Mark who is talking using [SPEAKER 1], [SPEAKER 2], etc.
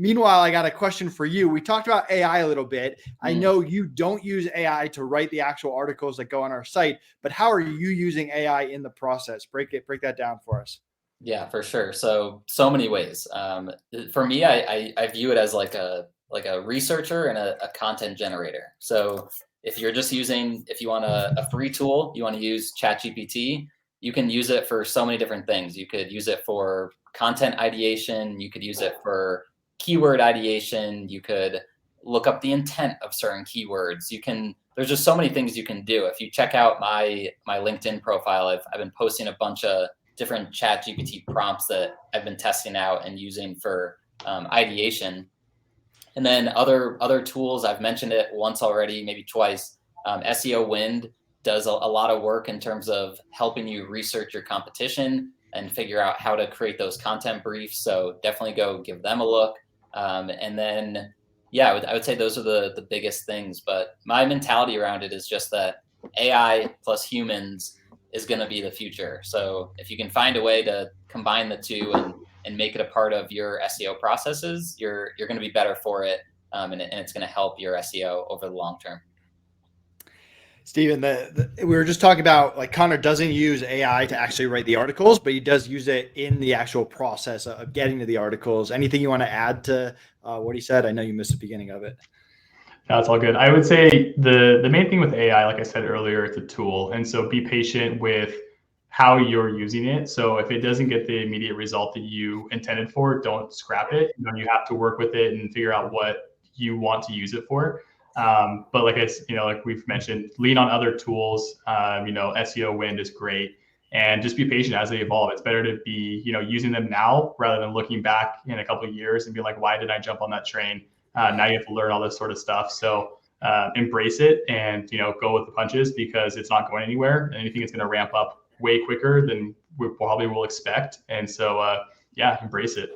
[SPEAKER 1] Meanwhile, I got a question for you. We talked about AI a little bit. I
[SPEAKER 2] Mm.
[SPEAKER 1] know you don't use AI to write the actual articles that go on our site, but how are you using AI in the process? Break that down for us.
[SPEAKER 2] Yeah, for sure. So many ways. For me, I view it as like a researcher and a content generator. So if you're just if you want a free tool, you want to use ChatGPT, you can use it for so many different things. You could use it for content ideation. You could use it for keyword ideation. You could look up the intent of certain keywords. There's just so many things you can do. If you check out my LinkedIn profile, I've been posting a bunch of different ChatGPT prompts that I've been testing out and using for ideation. And then other tools, I've mentioned it once already, maybe twice. SEO Wind does a lot of work in terms of helping you research your competition and figure out how to create those content briefs. So definitely go give them a look. And then, yeah, I would say those are the biggest things. But my mentality around it is just that AI plus humans is going to be the future. So if you can find a way to combine the two and make it a part of your SEO processes, you're going to be better for it, and it's going to help your SEO over the long term.
[SPEAKER 1] Steven, we were just talking about, like, Connor doesn't use AI to actually write the articles, but he does use it in the actual process of getting to the articles. Anything you want to add to what he said? I know you missed the beginning of it.
[SPEAKER 3] No, it's all good. I would say the main thing with AI, like I said earlier, it's a tool. And so be patient with how you're using it. So if it doesn't get the immediate result that you intended for, don't scrap it. You have to work with it and figure out what you want to use it for. But like we've mentioned, lean on other tools. SEO Wind is great, and just be patient as they evolve. It's better to be, using them now rather than looking back in a couple of years and be like, why did I jump on that train? Now you have to learn all this sort of stuff. So embrace it and, go with the punches, because it's not going anywhere. And anything is going to ramp up way quicker than we probably will expect. And so, embrace it.